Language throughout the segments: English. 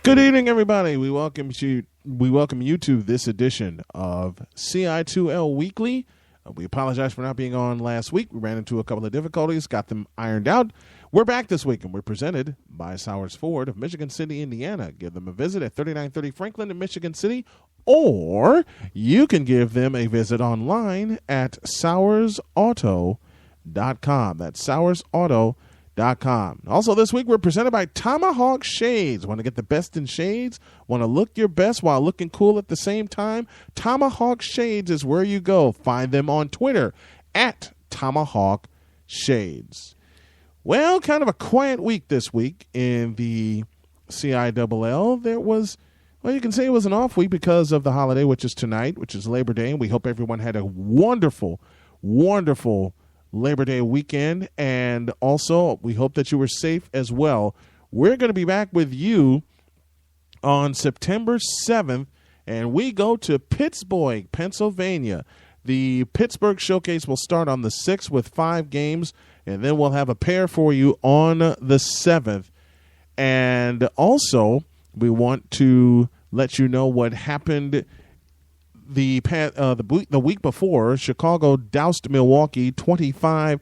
Good evening, everybody. We welcome you to this edition of CILL Weekly. We apologize for not being on last week. We ran into a couple of difficulties, got them ironed out. We're back this week, and we're presented by Sowers Ford of Michigan City, Indiana. Give them a visit at 3930 Franklin in Michigan City, or you can give them a visit online at SowersAuto.com. That's SowersAuto.com. Also this week, we're presented by Tomahawk Shades. Want to get the best in shades? Want to look your best while looking cool at the same time? Tomahawk Shades is where you go. Find them on Twitter at Tomahawk Shades. Well, kind of a quiet week this week in the CILL. There was, well, you can say it was an off week because of the holiday, which is tonight, which is Labor Day. And we hope everyone had a wonderful, wonderful Labor Day weekend, and also we hope that you were safe as well. We're going to be back with you on September 7th, and we go to Pittsburgh, Pennsylvania. The Pittsburgh Showcase will start on the 6th with 5 games, and then we'll have a pair for you on the 7th. And also, we want to let you know what happened the week before. Chicago doused Milwaukee 25-6.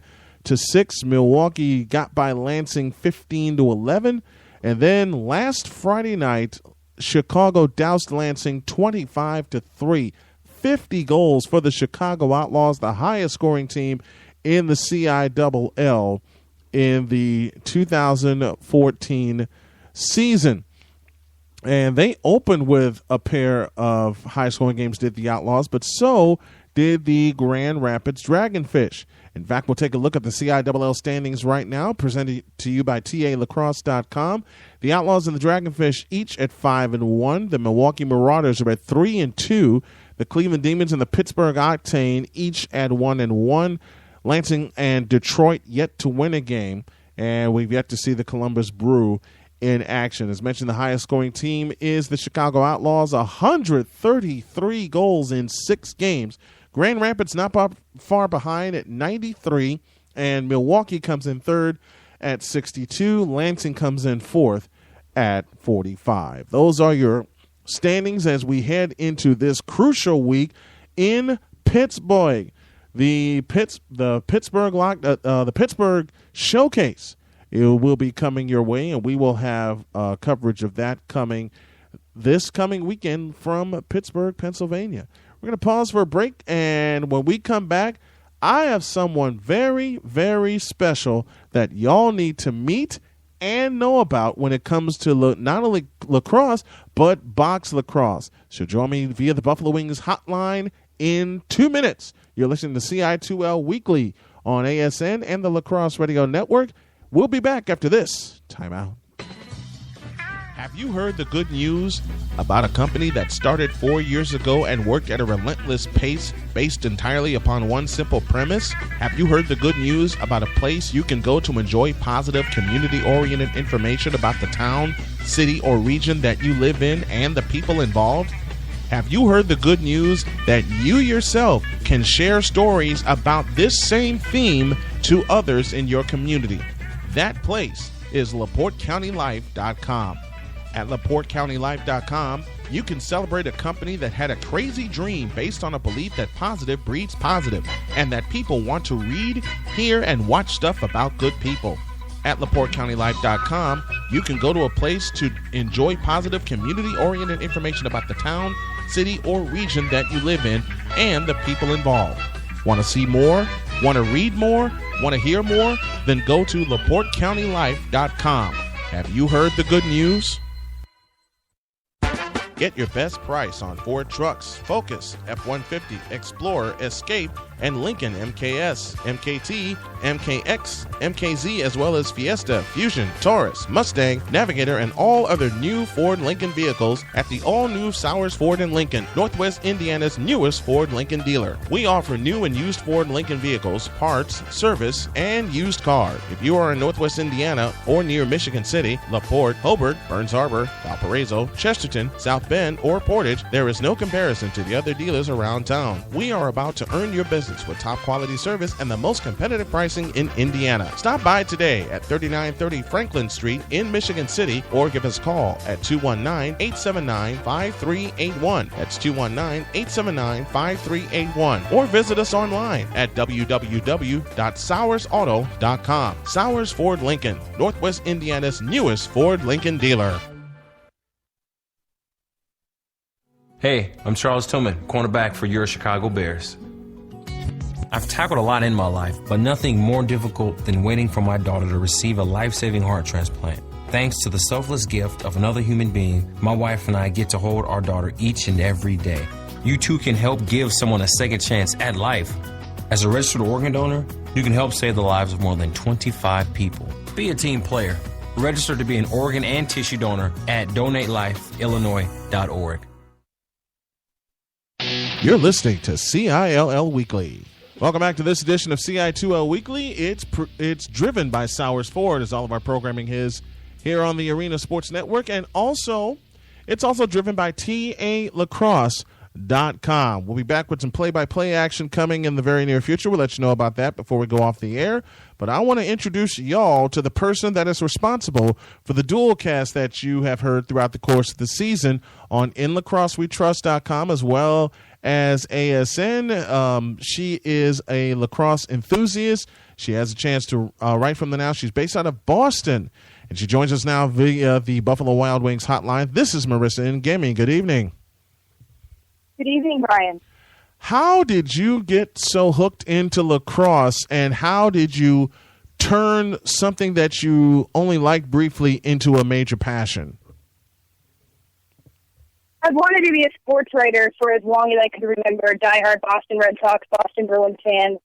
Milwaukee got by Lansing 15-11, and then last Friday night, Chicago doused Lansing 25-3. 50 goals for the Chicago Outlaws, the highest scoring team in the CILL in the 2014 season. And they opened with a pair of high-scoring games, did the Outlaws, but so did the Grand Rapids Dragonfish. In fact, we'll take a look at the CILL standings right now, presented to you by TALacrosse.com. The Outlaws and the Dragonfish each at 5-1. The Milwaukee Marauders are at 3-2. The Cleveland Demons and the Pittsburgh Octane each at 1-1. Lansing and Detroit yet to win a game, and we've yet to see the Columbus Brew in action. As mentioned, the highest scoring team is the Chicago Outlaws, 133 goals in 6 games. Grand Rapids not far behind at 93, and Milwaukee comes in third at 62. Lansing comes in fourth at 45. Those are your standings as we head into this crucial week in Pittsburgh. The Pittsburgh Showcase, it will be coming your way, and we will have coverage of that coming this coming weekend from Pittsburgh, Pennsylvania. We're going to pause for a break, and when we come back, I have someone very, very special that y'all need to meet and know about when it comes to not only lacrosse, but box lacrosse. So join me via the Buffalo Wings hotline in 2 minutes. You're listening to CILL Weekly on ASN and the Lacrosse Radio Network. We'll be back after this timeout. Have you heard the good news about a company that started 4 years ago and worked at a relentless pace based entirely upon one simple premise? Have you heard the good news about a place you can go to enjoy positive, community-oriented information about the town, city, or region that you live in and the people involved? Have you heard the good news that you yourself can share stories about this same theme to others in your community? That place is LaPorteCountyLife.com. At LaPorteCountyLife.com, you can celebrate a company that had a crazy dream based on a belief that positive breeds positive, and that people want to read, hear, and watch stuff about good people. At LaPorteCountyLife.com, you can go to a place to enjoy positive, community-oriented information about the town, city, or region that you live in and the people involved. Want to see more? Want to read more? Want to hear more? Then go to LaPorteCountyLife.com. Have you heard the good news? Get your best price on Ford trucks, Focus, F-150, Explorer, Escape, and Lincoln MKS, MKT, MKX, MKZ, as well as Fiesta, Fusion, Taurus, Mustang, Navigator, and all other new Ford Lincoln vehicles at the all-new Sowers Ford in Lincoln, Northwest Indiana's newest Ford Lincoln dealer. We offer new and used Ford Lincoln vehicles, parts, service, and used cars. If you are in Northwest Indiana or near Michigan City, LaPorte, Hobart, Burns Harbor, Valparaiso, Chesterton, South Bend, or Portage, there is no comparison to the other dealers around town. We are about to earn your business business with top quality service and the most competitive pricing in Indiana. Stop by today at 3930 Franklin Street in Michigan City or give us a call at 219-879-5381. That's 219-879-5381. Or visit us online at www.sowersauto.com. Sowers Ford Lincoln, Northwest Indiana's newest Ford Lincoln dealer. Hey, I'm Charles Tillman, cornerback for your Chicago Bears. I've tackled a lot in my life, but nothing more difficult than waiting for my daughter to receive a life-saving heart transplant. Thanks to the selfless gift of another human being, my wife and I get to hold our daughter each and every day. You too can help give someone a second chance at life. As a registered organ donor, you can help save the lives of more than 25 people. Be a team player. Register to be an organ and tissue donor at donatelifeillinois.org. You're listening to CILL Weekly. Welcome back to this edition of CI2L Weekly. It's driven by Sowers Ford, as all of our programming is here on the Arena Sports Network, and it's also driven by TALacrosse.com. We'll be back with some play-by-play action coming in the very near future. We'll let you know about that before we go off the air. But I want to introduce y'all to the person that is responsible for the dual cast that you have heard throughout the course of the season on InLacrosseWeTrust.com as well as ASN. She is a lacrosse enthusiast. She has a chance to right from the now. She's based out of Boston, and she joins us now via the Buffalo Wild Wings hotline. This is Marissa Ngemi. Good evening. Good evening, Brian. How did you get so hooked into lacrosse, and how did you turn something that you only liked briefly into a major passion? I've wanted to be a sports writer for as long as I could remember. Diehard Boston Red Sox, Boston Bruins fan.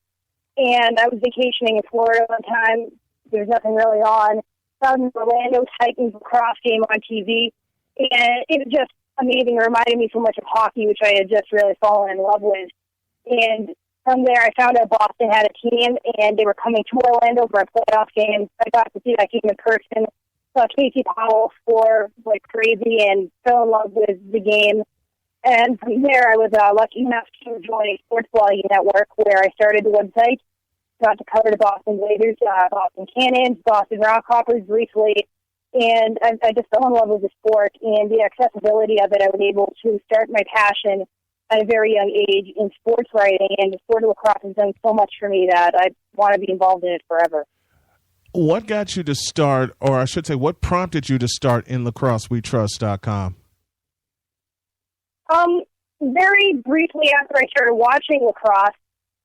And I was vacationing in Florida one time. There was nothing really on. Found an Orlando Titans lacrosse game on TV. And it was just amazing. It reminded me so much of hockey, which I had just really fallen in love with. And from there, I found out Boston had a team, and they were coming to Orlando for a playoff game. I got to see that game in person. Saw Casey Powell score like crazy and fell in love with the game. And from there, I was lucky enough to join a sports blogging network where I started the website. Got to cover the Boston Blazers, Boston Cannons, Boston Rockhoppers briefly. And I just fell in love with the sport and the accessibility of it. I was able to start my passion at a very young age in sports writing, and the sport of lacrosse has done so much for me that I want to be involved in it forever. What got you to start, or I should say, what prompted you to start InLacrosseWeTrust.com? Very briefly after I started watching lacrosse,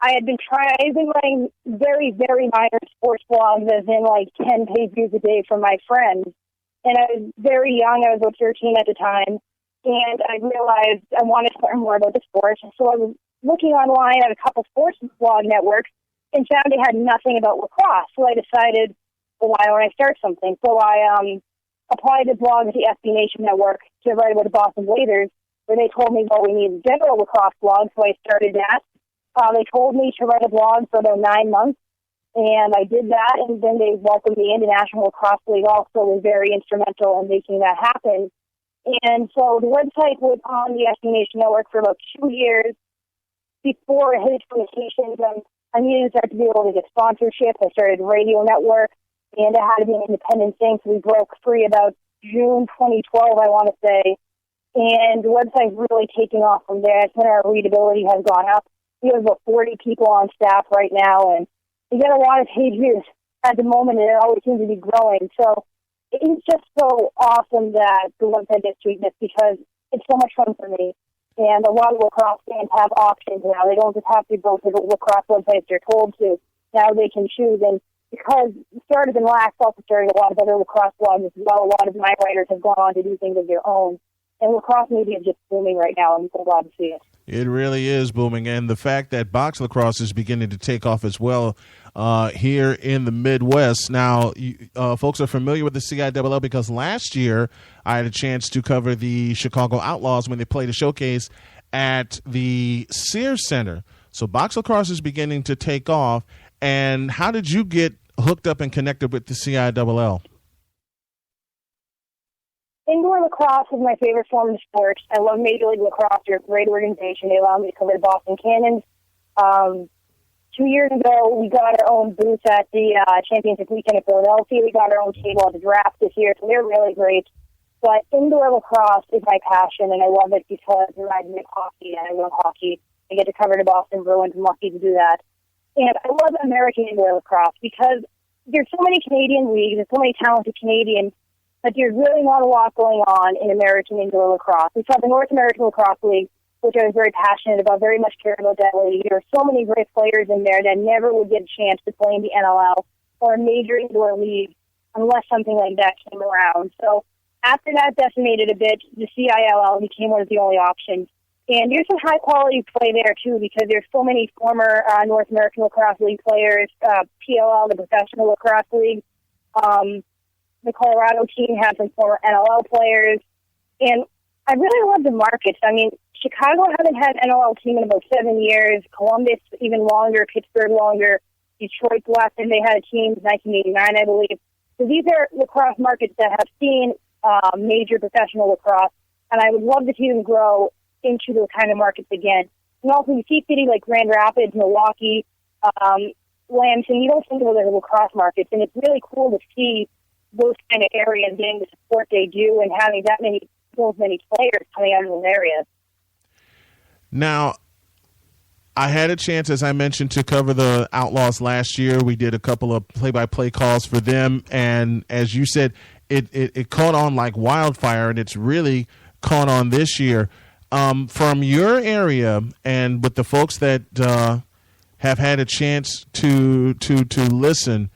I've been writing very, very minor sports blogs, as in like 10 page views a day from my friends. And I was very young. I was about 13 at the time. And I realized I wanted to learn more about the sport. So I was looking online at a couple sports blog networks and found they had nothing about lacrosse. So I decided, well, why don't I start something? So I applied to blog at the SB Nation Network to write about the Boston Blazers, where they told me, well, we need a general lacrosse blog. So I started that. They told me to write a blog for about 9 months, and I did that, and then they welcomed me into National Lacrosse League also, was very instrumental in making that happen. And so the website was on the SB Nation Network for about 2 years before it hit its limitations. I needed to start to be able to get sponsorship. I started a radio network, and it had to be an independent thing, so we broke free about June 2012, I want to say. And the website's really taking off from there. It's when our readability has gone up. We have about 40 people on staff right now, and we get a lot of page views at the moment, and it always seems to be growing. So it's just so awesome that the website gets treatment because it's so much fun for me. And a lot of lacrosse fans have options now. They don't just have to go to the lacrosse websites they're told to. Now they can choose. And because it started in lax, also started a lot of other lacrosse blogs as well. A lot of my writers have gone on to do things of their own. And lacrosse media is just booming right now. I'm so glad to see it. It really is booming, and the fact that box lacrosse is beginning to take off as well here in the Midwest. Now, folks are familiar with the CILL because last year I had a chance to cover the Chicago Outlaws when they played a showcase at the Sears Center. So box lacrosse is beginning to take off. And how did you get hooked up and connected with the CILL? Indoor lacrosse is my favorite form of sports. I love Major League Lacrosse. They're a great organization. They allow me to cover the Boston Cannons. 2 years ago, we got our own booth at the championship weekend in Philadelphia. We got our own table at the draft this year, so they're really great. But indoor lacrosse is my passion, and I love it because it reminds me of hockey, and I love hockey. I get to cover the Boston Bruins. I'm lucky to do that. And I love American indoor lacrosse because there's so many Canadian leagues and so many talented Canadians, but there's really not a lot going on in American indoor lacrosse. We saw the North American Lacrosse League, which I was very passionate about, very much care about that league. There are so many great players in there that never would get a chance to play in the NLL or a major indoor league unless something like that came around. So after that decimated a bit, the CILL became one of the only options. And there's some high-quality play there, too, because there's so many former North American Lacrosse League players, PLL, the Professional Lacrosse League. The Colorado team has some former NLL players. And I really love the markets. I mean, Chicago hasn't had an NLL team in about 7 years. Columbus, even longer. Pittsburgh, longer. Detroit, the last time they had a team was 1989, I believe. So these are lacrosse markets that have seen major professional lacrosse, and I would love to see them grow into those kind of markets again. And also, you see cities like Grand Rapids, Milwaukee, Lampton, you don't think of those as lacrosse markets, and it's really cool to see those kind of areas getting the support they do and having those many players coming out of those areas. Now, I had a chance, as I mentioned, to cover the Outlaws last year. We did a couple of play-by-play calls for them, and as you said, it caught on like wildfire, and it's really caught on this year. From your area and with the folks that have had a chance to listen,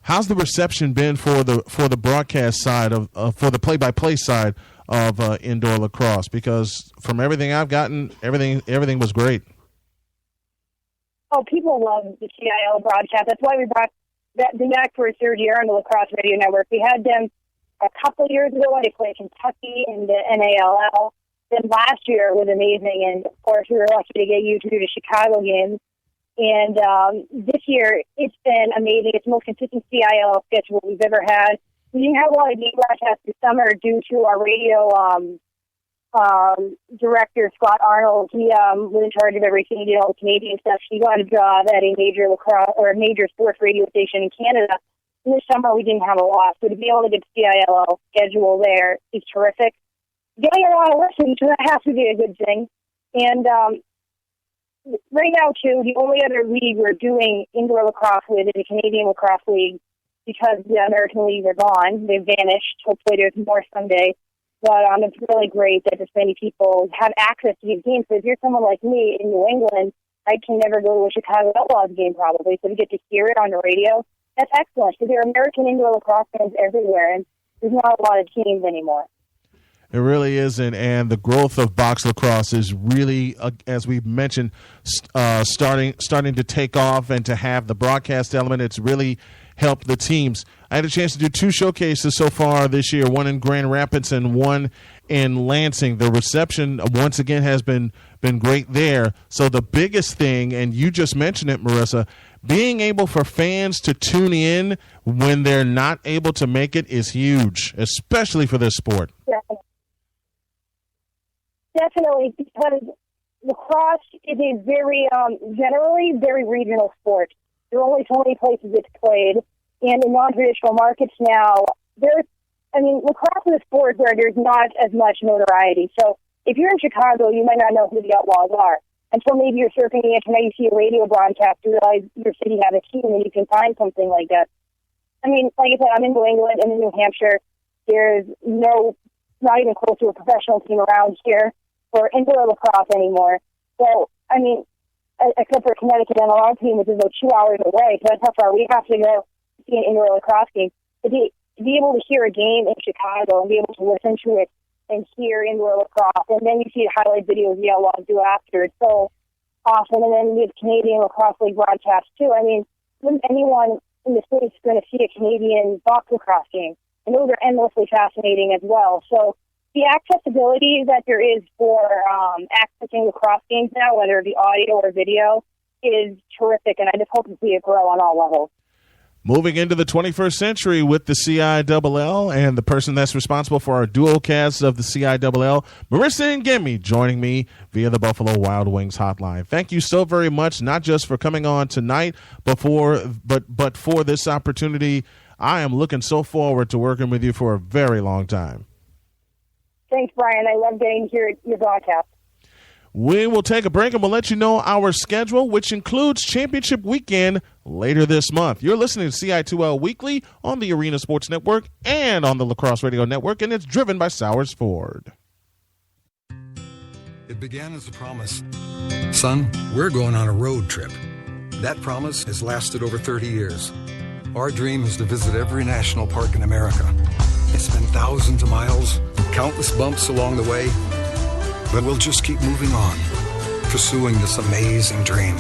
how's the reception been for the broadcast side of for the play-by-play side of indoor lacrosse? Because from everything I've gotten, everything was great. Oh, people love the CIL broadcast. That's why we brought them back for a third year on the Lacrosse Radio Network. We had them a couple years ago when they played Kentucky in the NALL. Then last year was amazing, and of course we were lucky to get you to do the Chicago games. And this year it's been amazing. It's the most consistent CIL schedule we've ever had. We didn't have a lot of game broadcasts this summer due to our radio director, Scott Arnold. He was in charge of everything, he did all the Canadian stuff. He got a job at a major lacrosse or a major sports radio station in Canada. And this summer we didn't have a lot, so to be able to get the CIL schedule there is terrific. Getting a lot of listens, so that has to be a good thing. And right now, too, the only other league we're doing indoor lacrosse with is the Canadian Lacrosse League because the American leagues are gone. They've vanished. Hopefully there's more someday. But it's really great that this many people have access to these games. So if you're someone like me in New England, I can never go to a Chicago Outlaws game probably. So to get to hear it on the radio, that's excellent. So there are American indoor lacrosse fans everywhere, and there's not a lot of teams anymore. It really isn't, and the growth of box lacrosse is really, as we've mentioned, starting to take off and to have the broadcast element. It's really helped the teams. I had a chance to do 2 showcases so far this year, one in Grand Rapids and one in Lansing. The reception, once again, has been great there. So the biggest thing, and you just mentioned it, Marissa, being able for fans to tune in when they're not able to make it is huge, especially for this sport. Definitely, because lacrosse is a very, generally very regional sport. There are only so many places it's played, and in non-traditional markets now, lacrosse is a sport where there's not as much notoriety. So if you're in Chicago, you might not know who the Outlaws are. Until maybe you're surfing the internet, you see a radio broadcast, you realize your city has a team, and you can find something like that. I mean, like I said, I'm in New England and in New Hampshire. There's not even close to a professional team around here for indoor lacrosse anymore. So, I mean, except for Connecticut NLR team, which is about 2 hours away, so that's how far we have to go to see an indoor lacrosse game. To be able to hear a game in Chicago and be able to listen to it and hear indoor lacrosse, and then you see highlight videos the Outlaws do after. It's so awesome. And then we have Canadian Lacrosse League broadcasts, too. I mean, wouldn't anyone in the States going to see a Canadian box lacrosse game? And those are endlessly fascinating as well. So the accessibility that there is for accessing lacrosse games now, whether it be audio or video, is terrific, and I just hope to see it grow on all levels. Moving into the 21st century with the CILL and the person that's responsible for our dual cast of the CILL, Marissa and Gimme, joining me via the Buffalo Wild Wings hotline. Thank you so very much, not just for coming on tonight, but for this opportunity. I am looking so forward to working with you for a very long time. Thanks, Brian. I love getting to hear your broadcast. We will take a break and we'll let you know our schedule, which includes Championship Weekend later this month. You're listening to CI2L Weekly on the Arena Sports Network and on the Lacrosse Radio Network, and it's driven by Sowers Ford. It began as a promise. Son, we're going on a road trip. That promise has lasted over 30 years. Our dream is to visit every national park in America. It's been thousands of miles, countless bumps along the way, but we'll just keep moving on, pursuing this amazing dream.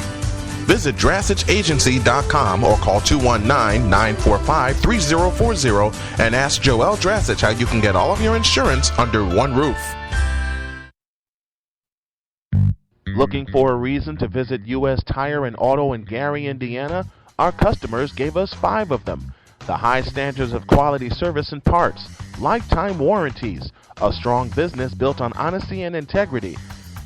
Visit DrassichAgency.com or call 219-945-3040 and ask Joel Drassich how you can get all of your insurance under one roof. Looking for a reason to visit U.S. Tire and Auto in Gary, Indiana? Our customers gave us 5 of them. The high standards of quality service and parts, lifetime warranties, a strong business built on honesty and integrity.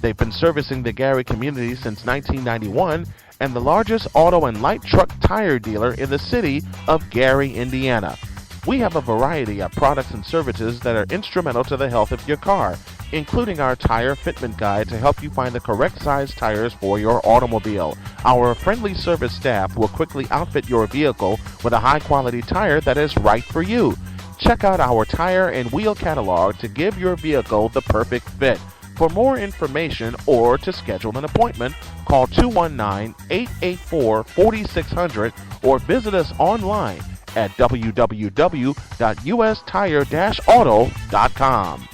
They've been servicing the Gary community since 1991 and the largest auto and light truck tire dealer in the city of Gary, Indiana. We have a variety of products and services that are instrumental to the health of your car, including our tire fitment guide to help you find the correct size tires for your automobile. Our friendly service staff will quickly outfit your vehicle with a high-quality tire that is right for you. Check out our tire and wheel catalog to give your vehicle the perfect fit. For more information or to schedule an appointment, call 219-884-4600 or visit us online at www.ustire-auto.com.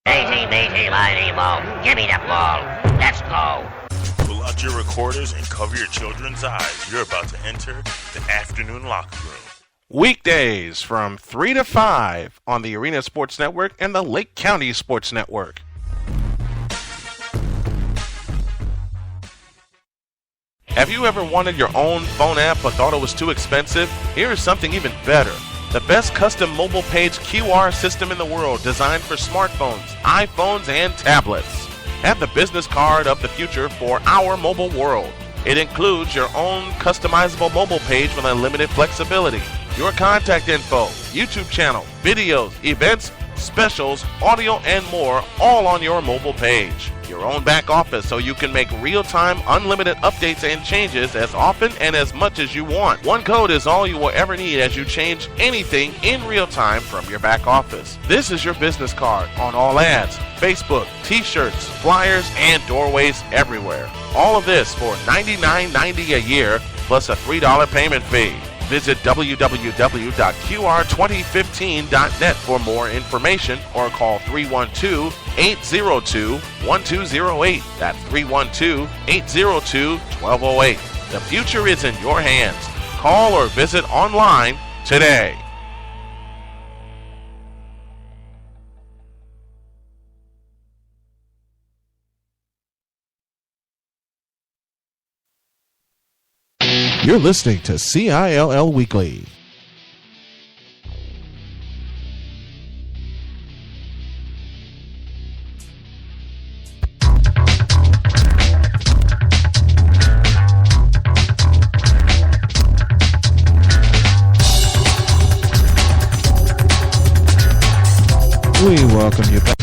18, line ball. Give me the ball. Let's go. Pull out your recorders and cover your children's eyes. You're about to enter the afternoon locker room. Weekdays from 3 to 5 on the Arena Sports Network and the Lake County Sports Network. Have you ever wanted your own phone app but thought it was too expensive? Here is something even better. The best custom mobile page QR system in the world, designed for smartphones, iPhones, and tablets. Have the business card of the future for our mobile world. It includes your own customizable mobile page with unlimited flexibility, your contact info, YouTube channel, videos, events, specials, audio, and more, all on your mobile page. Your own back office so you can make real-time, unlimited updates and changes as often and as much as you want. One code is all you will ever need as you change anything in real time from your back office. This is your business card on all ads, Facebook, t-shirts, flyers, and doorways everywhere. All of this for $99.90 a year plus a $3 payment fee. Visit www.qr2015.net for more information or call 312-802-1208. That's 312-802-1208. The future is in your hands. Call or visit online today. You're listening to CILL Weekly. We welcome you back.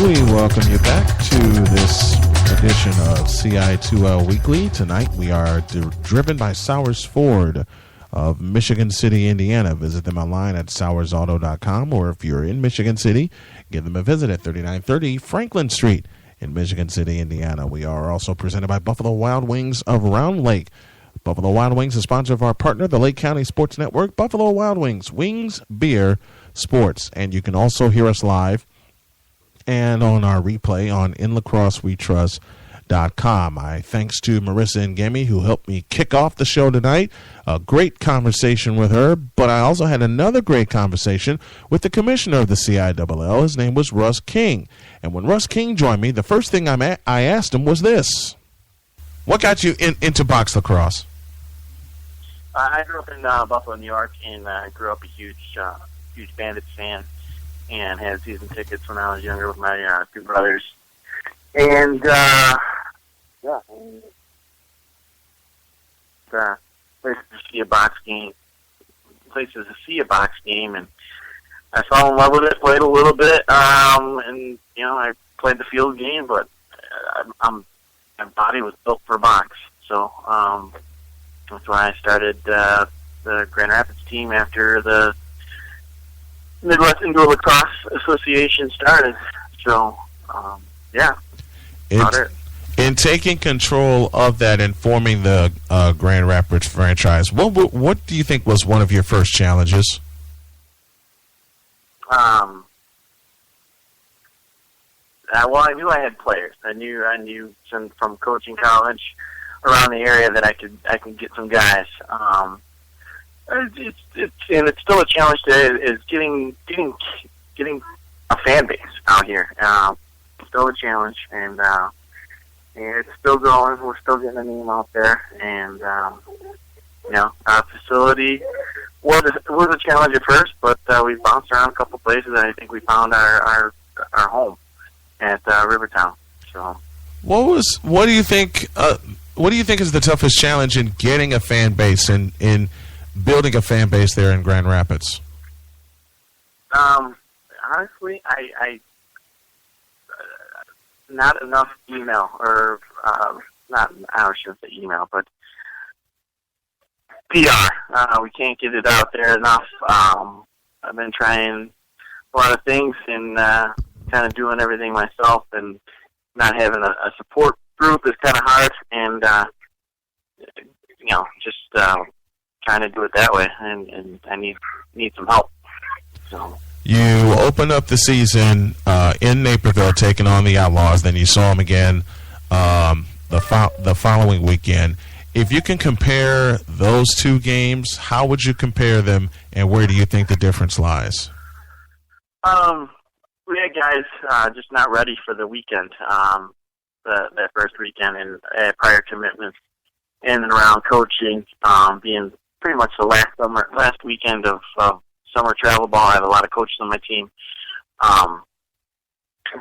We welcome you back to this edition of CI2L Weekly. Tonight we are driven by Sowers Ford of Michigan City, Indiana. Visit them online at sowersauto.com, or if you're in Michigan City, give them a visit at 3930 Franklin Street in Michigan City, Indiana. We are also presented by Buffalo Wild Wings of Round Lake. Buffalo Wild Wings is a sponsor of our partner, the Lake County Sports Network. Buffalo Wild Wings, wings, beer, sports. And you can also hear us live and on our replay on inlacrossewetrust.com. My thanks to Marissa Ngemi, who helped me kick off the show tonight. A great conversation with her, but I also had another great conversation with the commissioner of the CILL. His name was Russ King. And when Russ King joined me, the first thing I asked him was this. What got you into box lacrosse? I grew up in Buffalo, New York, and grew up a huge Bandits fan, and had season tickets when I was younger with my two brothers. And places to see a box game, and I fell in love with it. Played a little bit, and I played the field game, but my body was built for box, so that's why I started the Grand Rapids team after the Midwest Indoor Lacrosse Association started. So, yeah. In taking control of that and forming the Grand Rapids franchise, what do you think was one of your first challenges? Well, I knew I had players. I knew some from coaching college around the area that I could get some guys. It's still a challenge today. Is getting a fan base out here. Still a challenge, and it's still going. We're still getting a name out there, and our facility was a challenge at first, but we bounced around a couple places, and I think we found our home at Rivertown. So, what do you think? What do you think is the toughest challenge in getting a fan base and in building a fan base there in Grand Rapids? Honestly, I not enough email, or I shouldn't say email, but PR. We can't get it out there enough. I've been trying a lot of things and kind of doing everything myself, and not having a support group is kind of hard, and just trying to do it that way, and I need some help. So. You opened up the season in Naperville, taking on the Outlaws. Then you saw them again the following weekend. If you can compare those two games, how would you compare them, and where do you think the difference lies? We had guys just not ready for the weekend, that first weekend, and prior commitments in and around coaching, being pretty much the last weekend of summer travel ball. I have a lot of coaches on my team,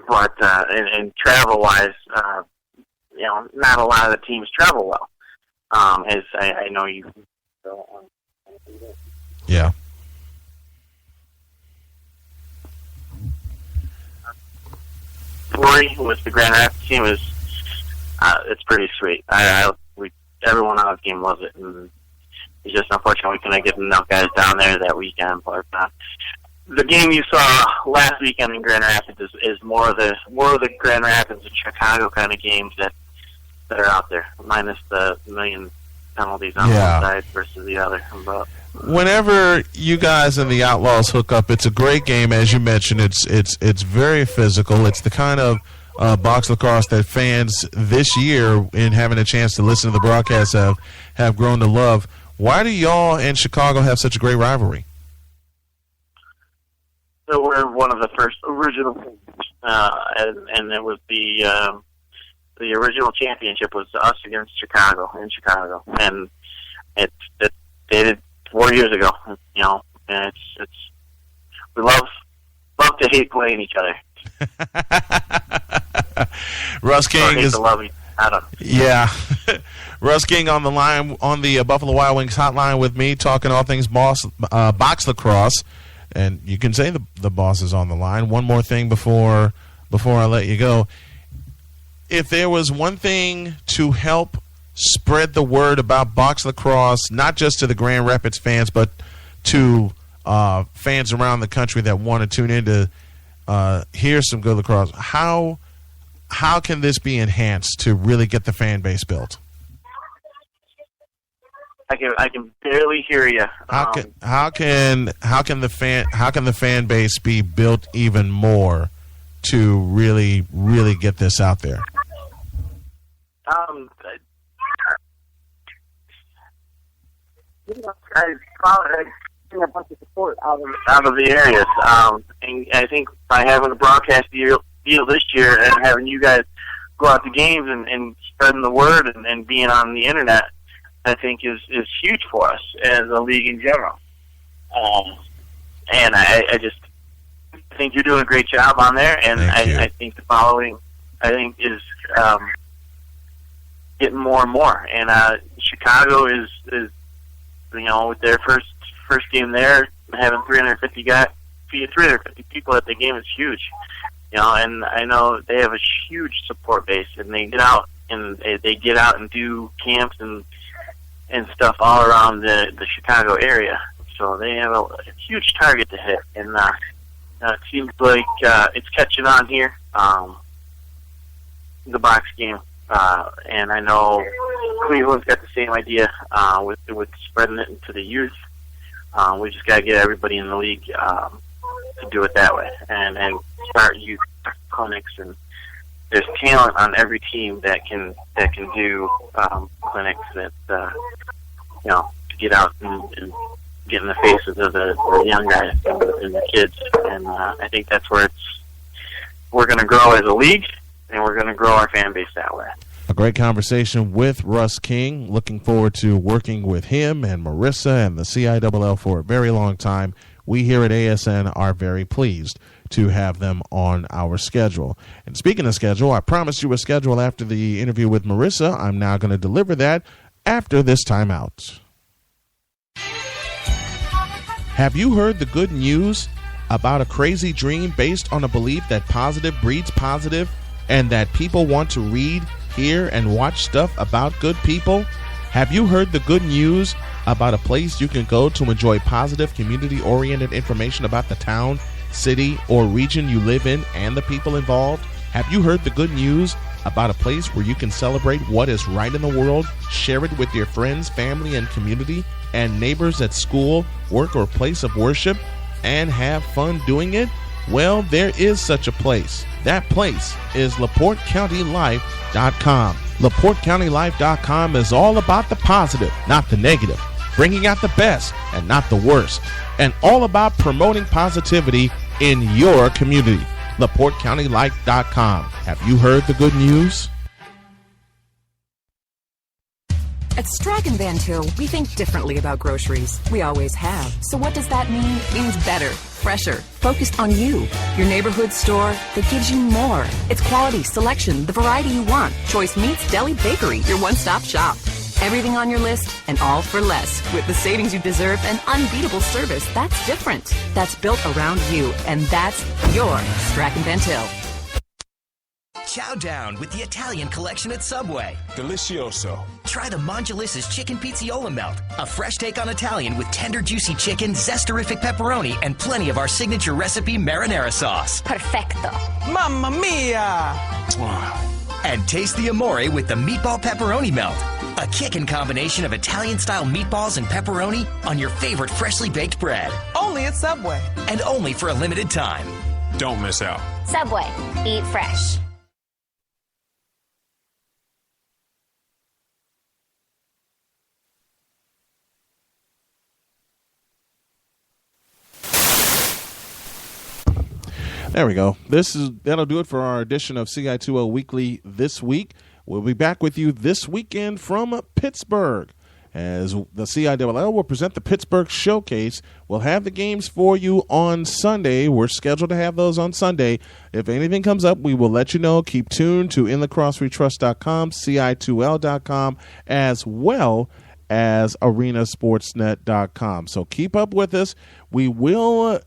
but and travel-wise, not a lot of the teams travel well, as I know you. Yeah. Story with the Grand Rapids team is it's pretty sweet. Everyone on the team loves it, and it's just unfortunate we couldn't get enough guys down there that weekend. But the game you saw last weekend in Grand Rapids is more of the Grand Rapids and Chicago kind of games that are out there, minus the million penalties on one side versus the other. But whenever you guys and the Outlaws hook up, it's a great game. As you mentioned, it's very physical. It's the kind of box lacrosse that fans this year, in having a chance to listen to the broadcast, have grown to love. Why do y'all and Chicago have such a great rivalry? So we're one of the first original, and it was the original championship was us against Chicago in Chicago, and it dated 4 years ago. And it's we love to hate playing each other. Russ King is Russ King on the line on the Buffalo Wild Wings hotline with me, talking all things box lacrosse, and you can say the boss is on the line. One more thing before I let you go. If there was one thing to help spread the word about box lacrosse, not just to the Grand Rapids fans, but to fans around the country that want to tune in to hear some good lacrosse, how can this be enhanced to really get the fan base built? I can barely hear you. How can the fan base be built even more to really get this out there? I probably a bunch of support out of the areas. And I think by having a broadcast deal this year and having you guys go out to games and spreading the word and being on the internet, I think is huge for us as a league in general. And I just think you're doing a great job on there, and I think the following is getting more and more. And Chicago is with their first game there, having 350 people at the game is huge. And I know they have a huge support base, and they get out and do camps and stuff all around the Chicago area. So they have a huge target to hit, and it seems like it's catching on here. The box game, and I know Cleveland's got the same idea with spreading it into the youth. We just got to get everybody in the league to do it that way, and start youth clinics. And there's talent on every team that can do clinics that to get out and get in the faces of the young guys and the kids. And I think that's where we're going to grow as a league, and we're going to grow our fan base that way. A great conversation with Russ King. Looking forward to working with him and Marissa and the CILL for a very long time. We here at ASN are very pleased to have them on our schedule. And speaking of schedule, I promised you a schedule after the interview with Marissa. I'm now going to deliver that after this timeout. Have you heard the good news about a crazy dream based on a belief that positive breeds positive and that people want to read, hear, and watch stuff about good people? Have you heard the good news about a place you can go to enjoy positive, community-oriented information about the town, city, or region you live in and the people involved? Have you heard the good news about a place where you can celebrate what is right in the world, share it with your friends, family, and community, and neighbors at school, work, or place of worship, and have fun doing it? Well, there is such a place. That place is LaPorteCountyLife.com. LaPorteCountyLife.com is all about the positive, not the negative, bringing out the best and not the worst, and all about promoting positivity in your community. LaPorteCountyLife.com. Have you heard the good news? At Strack & Van Til, we think differently about groceries. We always have. So what does that mean? It means better, fresher, focused on you. Your neighborhood store that gives you more. It's quality, selection, the variety you want. Choice meats, deli, bakery, your one-stop shop. Everything on your list and all for less. With the savings you deserve and unbeatable service, that's different. That's built around you, and that's your Strack & Van Til. Chow down with the Italian collection at Subway. Delicioso. Try the Mongelis's Chicken Pizziola Melt, a fresh take on Italian with tender, juicy chicken, zesterific pepperoni, and plenty of our signature recipe marinara sauce. Perfecto. Mamma mia! And taste the amore with the Meatball Pepperoni Melt, a kickin' combination of Italian-style meatballs and pepperoni on your favorite freshly baked bread. Only at Subway. And only for a limited time. Don't miss out. Subway. Eat fresh. There we go. That'll do it for our edition of CI2L Weekly this week. We'll be back with you this weekend from Pittsburgh, as the CILL will present the Pittsburgh Showcase. We'll have the games for you on Sunday. We're scheduled to have those on Sunday. If anything comes up, we will let you know. Keep tuned to InLacrosseWeTrust.com, CI2L.com, as well as arenasportsnet.com. So keep up with us. We will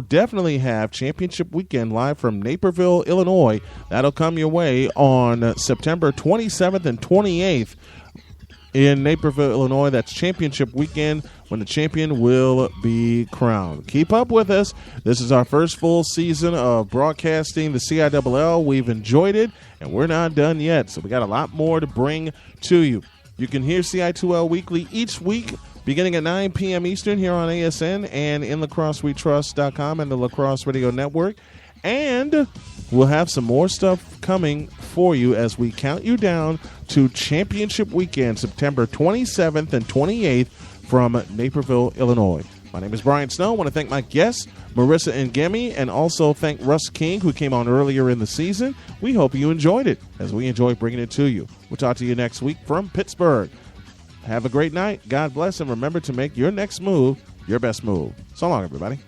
definitely have Championship Weekend live from Naperville, Illinois. That'll come your way on September 27th and 28th in Naperville, Illinois. That's Championship Weekend, when the champion will be crowned. Keep up with us. This is our first full season of broadcasting the CILL. We've enjoyed it, and we're not done yet. So we got a lot more to bring to you. You can hear CI2L Weekly each week, beginning at 9 p.m. Eastern here on ASN and in LacrosseWeTrust.com and the Lacrosse Radio Network. And we'll have some more stuff coming for you as we count you down to Championship Weekend, September 27th and 28th from Naperville, Illinois. My name is Brian Snow. I want to thank my guests, Marissa and Gimme, and also thank Russ King, who came on earlier in the season. We hope you enjoyed it, as we enjoy bringing it to you. We'll talk to you next week from Pittsburgh. Have a great night. God bless, and remember to make your next move your best move. So long, everybody.